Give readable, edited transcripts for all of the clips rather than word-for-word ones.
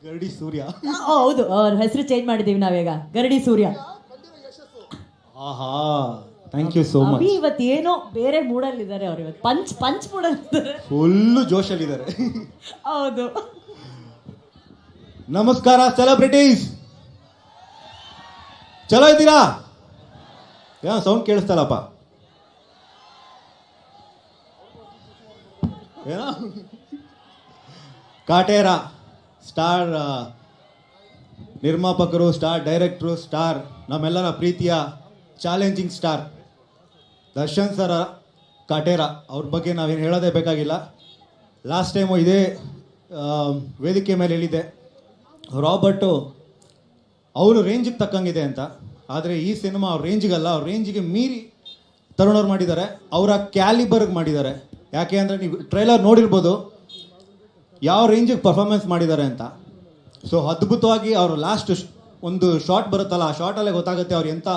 ಗರಡಿ ಸೂರ್ಯ. ಹೌದು, ಅವ್ರ ಹೆಸರು ಚೇಂಜ್ ಮಾಡಿದೀವಿ ನಾವೀಗ, ಗರಡಿ ಸೂರ್ಯ. ಆಹಾ, ಥ್ಯಾಂಕ್ ಯು ಸೋ ಮಚ್. ಅಭಿ ಇವತ್ತು ಏನೋ ಬೇರೆ ಮೂಡಲ್ಲಿ ಇದ್ದಾರೆ ಅವ್ರು, ಇವತ್ತು ಪಂಚ್ ಪಂಚ್ ಮೂಡಲ್ಲಿ ಇದ್ದಾರೆ. ಫುಲ್ಲು ಜೋಶಲ್ಲಿದ್ದಾರೆ. ಹೌದು. ನಮಸ್ಕಾರ ಸೆಲೆಬ್ರಿಟೀಸ್, ಚಲೋ ಇದ್ದೀರಾ? ಏನೋ ಸೌಂಡ್ ಕೇಳಿಸ್ತಲ್ಲಪ್ಪ, ಏನೋ ಕಾಟೇರ ಸ್ಟಾರ್ ನಿರ್ಮಾಪಕರು, ಸ್ಟಾರ್ ಡೈರೆಕ್ಟ್ರು, ಸ್ಟಾರ್ ನಮ್ಮೆಲ್ಲರ ಪ್ರೀತಿಯ ಚಾಲೆಂಜಿಂಗ್ ಸ್ಟಾರ್ ದರ್ಶನ್ ಸರ ಕಾಟೇರ ಅವ್ರ ಬಗ್ಗೆ ನಾವೇನು ಹೇಳೋದೇ ಬೇಕಾಗಿಲ್ಲ. ಲಾಸ್ಟ್ ಟೈಮು ಇದೇ ವೇದಿಕೆ ಮೇಲೆ ಹೇಳಿದ್ದೆ, ರಾಬರ್ಟು ಅವರು ರೇಂಜಿಗೆ ತಕ್ಕಂಗಿದೆ ಅಂತ. ಆದರೆ ಈ ಸಿನಿಮಾ ಅವ್ರ ರೇಂಜಿಗಲ್ಲ, ಅವ್ರ ರೇಂಜಿಗೆ ಮೀರಿ ತರುಣವ್ರು ಮಾಡಿದ್ದಾರೆ, ಅವರ ಕ್ಯಾಲಿಬರ್ಗೆ ಮಾಡಿದ್ದಾರೆ. ಯಾಕೆ ಅಂದರೆ ನೀವು ಟ್ರೈಲರ್ ನೋಡಿರ್ಬೋದು ಯಾವ ರೇಂಜಿಗೆ ಪರ್ಫಾರ್ಮೆನ್ಸ್ ಮಾಡಿದ್ದಾರೆ ಅಂತ. ಸೊ ಅದ್ಭುತವಾಗಿ ಅವರು ಲಾಸ್ಟ್ ಒಂದು ಶಾರ್ಟ್ ಬರುತ್ತಲ್ಲ, ಆ ಶಾರ್ಟಲ್ಲೇ ಗೊತ್ತಾಗುತ್ತೆ ಅವ್ರು ಎಂಥ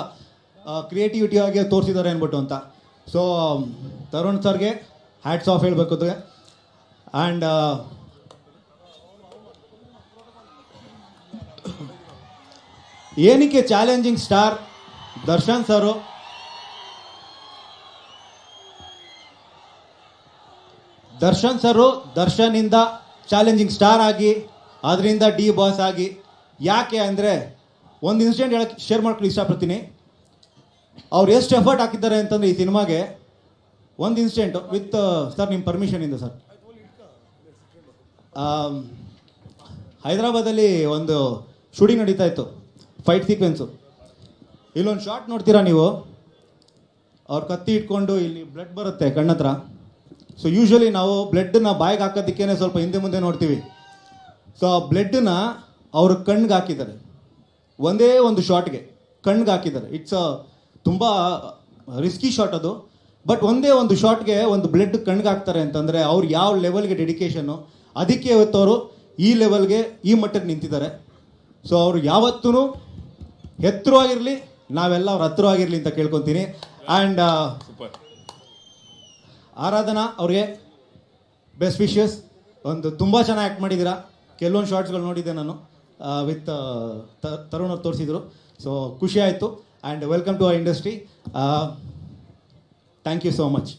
ಕ್ರಿಯೇಟಿವಿಟಿ ಆಗಿ ತೋರಿಸಿದ್ದಾರೆ ಅಂದ್ಬಿಟ್ಟು ಅಂತ. ಸೊ ತರುಣ್ ಸರ್ಗೆ ಹ್ಯಾಟ್ಸ್ ಆಫ್ ಹೇಳಬೇಕು. ಆ್ಯಂಡ್ ಏನಕ್ಕೆ ಚಾಲೆಂಜಿಂಗ್ ಸ್ಟಾರ್ ದರ್ಶನ್ ಸರು, ದರ್ಶನಿಂದ ಚಾಲೆಂಜಿಂಗ್ ಸ್ಟಾರ್ ಆಗಿ ಅದರಿಂದ ಡಿ ಬಾಸ್ ಆಗಿ. ಯಾಕೆ ಅಂದರೆ ಒಂದು ಇನ್ಸಿಡೆಂಟ್ ಹೇಳಕ್ಕೆ ಶೇರ್ ಮಾಡ್ಕೊಳ್ಳಿ ಇಷ್ಟಪಡ್ತೀನಿ. ಅವ್ರು ಎಷ್ಟು ಎಫರ್ಟ್ ಹಾಕಿದ್ದಾರೆ ಅಂತಂದರೆ ಈ ಸಿನಿಮಾಗೆ. ಒಂದು ಇನ್ಸಿಡೆಂಟು ವಿತ್ ಸರ್ ನಿಮ್ಮ ಪರ್ಮಿಷನಿಂದ ಸರ್, ಹೈದರಾಬಾದಲ್ಲಿ ಒಂದು ಶೂಟಿಂಗ್ ನಡೀತಾ ಇತ್ತು, ಫೈಟ್ ಸೀಕ್ವೆನ್ಸು. ಇಲ್ಲೊಂದು ಶಾರ್ಟ್ ನೋಡ್ತೀರಾ ನೀವು, ಅವ್ರು ಕತ್ತಿ ಇಟ್ಕೊಂಡು ಇಲ್ಲಿ ಬ್ಲಡ್ ಬರುತ್ತೆ ಕಣ್ಣತ್ರ. ಸೊ ಯೂಶ್ವಲಿ ನಾವು ಬ್ಲಡ್ಡನ್ನ ಬಾಯಿಗೆ ಹಾಕೋದಕ್ಕೇ ಸ್ವಲ್ಪ ಹಿಂದೆ ಮುಂದೆ ನೋಡ್ತೀವಿ. ಸೊ ಆ ಬ್ಲಡ್ಡನ್ನ ಅವರು ಕಣ್ಣಿಗೆ ಹಾಕಿದ್ದಾರೆ, ಒಂದೇ ಒಂದು ಶಾಟ್ಗೆ ಕಣ್ಣಿಗೆ ಹಾಕಿದ್ದಾರೆ. ಇಟ್ಸ್ ತುಂಬ ರಿಸ್ಕಿ ಶಾಟ್ ಅದು. ಬಟ್ ಒಂದೇ ಒಂದು ಶಾಟ್ಗೆ ಒಂದು ಬ್ಲಡ್ ಕಣ್ಣಿಗೆ ಹಾಕ್ತಾರೆ ಅಂತಂದರೆ ಅವ್ರು ಯಾವ ಲೆವೆಲ್ಗೆ ಡೆಡಿಕೇಶನ್ನು, ಅದಕ್ಕೆ ಇವತ್ತು ಅವರು ಈ ಲೆವೆಲ್ಗೆ ಈ ಮಟ್ಟಕ್ಕೆ ನಿಂತಿದ್ದಾರೆ. ಸೊ ಅವರು ಯಾವತ್ತೂ ಎತ್ತರವಾಗಿರಲಿ, ನಾವೆಲ್ಲ ಅವ್ರ ಹತ್ತಿರವಾಗಿರಲಿ ಅಂತ ಕೇಳ್ಕೊತೀನಿ. ಆ್ಯಂಡ್ ಆರಾಧನಾ ಅವ್ರಿಗೆ ಬೆಸ್ಟ್ ವಿಶಸ್. ಒಂದು ತುಂಬ ಚೆನ್ನಾಗಿ ಆ್ಯಕ್ಟ್ ಮಾಡಿದ್ದೀರಾ. ಕೆಲವೊಂದು ಶಾರ್ಟ್ಸ್ಗಳು ನೋಡಿದ್ದೆ ನಾನು, ವಿತ್ ತರುಣ್ ಅವ್ರು ತೋರಿಸಿದ್ರು. ಸೊ ಖುಷಿ ಆಯಿತು. And welcome to our industry. Thank you so much.